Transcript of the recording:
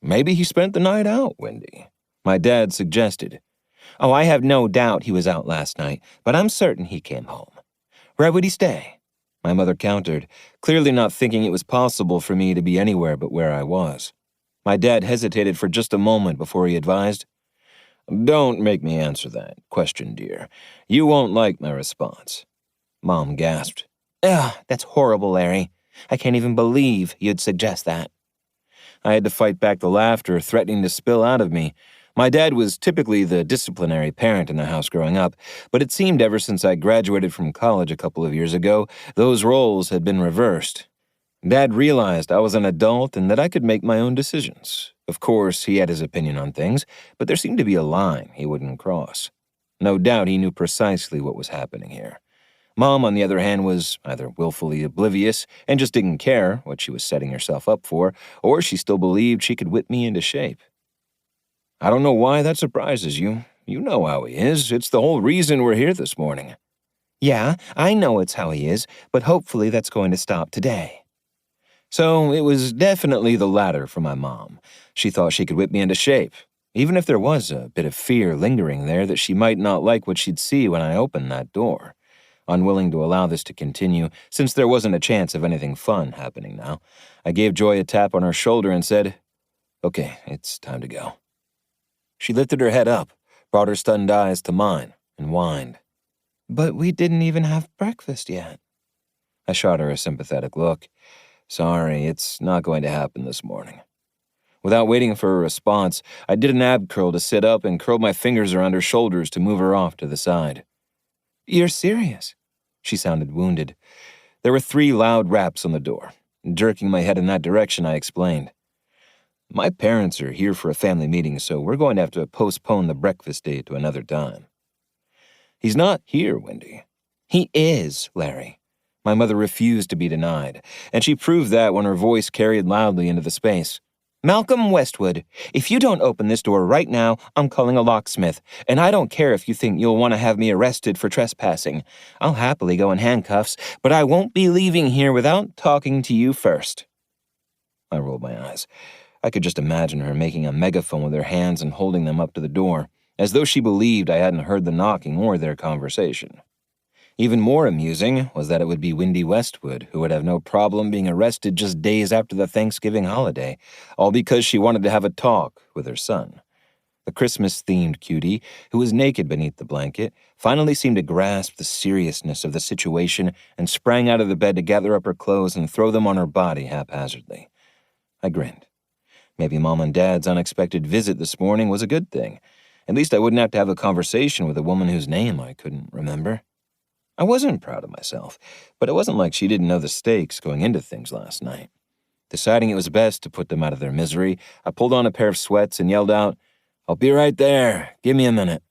Maybe he spent the night out, Wendy, my dad suggested. Oh, I have no doubt he was out last night, but I'm certain he came home. Where would he stay? My mother countered, clearly not thinking it was possible for me to be anywhere but where I was. My dad hesitated for just a moment before he advised, "Don't make me answer that question, dear. You won't like my response." Mom gasped. Ugh, that's horrible, Larry. I can't even believe you'd suggest that. I had to fight back the laughter threatening to spill out of me. My dad was typically the disciplinary parent in the house growing up, but it seemed ever since I graduated from college a couple of years ago, those roles had been reversed. Dad realized I was an adult and that I could make my own decisions. Of course, he had his opinion on things, but there seemed to be a line he wouldn't cross. No doubt he knew precisely what was happening here. Mom, on the other hand, was either willfully oblivious and just didn't care what she was setting herself up for, or she still believed she could whip me into shape. I don't know why that surprises you. You know how he is. It's the whole reason we're here this morning. Yeah, I know it's how he is, but hopefully that's going to stop today. So it was definitely the latter for my mom. She thought she could whip me into shape, even if there was a bit of fear lingering there that she might not like what she'd see when I opened that door. Unwilling to allow this to continue, since there wasn't a chance of anything fun happening now, I gave Joy a tap on her shoulder and said, "Okay, it's time to go." She lifted her head up, brought her stunned eyes to mine, and whined. But we didn't even have breakfast yet. I shot her a sympathetic look. Sorry, it's not going to happen this morning. Without waiting for a response, I did an ab curl to sit up and curled my fingers around her shoulders to move her off to the side. You're serious? She sounded wounded. There were 3 loud raps on the door. Jerking my head in that direction, I explained. My parents are here for a family meeting, so we're going to have to postpone the breakfast date to another time. He's not here, Wendy. He is, Larry. My mother refused to be denied, and she proved that when her voice carried loudly into the space. Malcolm Westwood, if you don't open this door right now, I'm calling a locksmith, and I don't care if you think you'll want to have me arrested for trespassing. I'll happily go in handcuffs, but I won't be leaving here without talking to you first. I rolled my eyes. I could just imagine her making a megaphone with her hands and holding them up to the door, as though she believed I hadn't heard the knocking or their conversation. Even more amusing was that it would be Wendy Westwood who would have no problem being arrested just days after the Thanksgiving holiday, all because she wanted to have a talk with her son. The Christmas-themed cutie, who was naked beneath the blanket, finally seemed to grasp the seriousness of the situation and sprang out of the bed to gather up her clothes and throw them on her body haphazardly. I grinned. Maybe Mom and Dad's unexpected visit this morning was a good thing. At least I wouldn't have to have a conversation with a woman whose name I couldn't remember. I wasn't proud of myself, but it wasn't like she didn't know the stakes going into things last night. Deciding it was best to put them out of their misery, I pulled on a pair of sweats and yelled out, "I'll be right there. Give me a minute."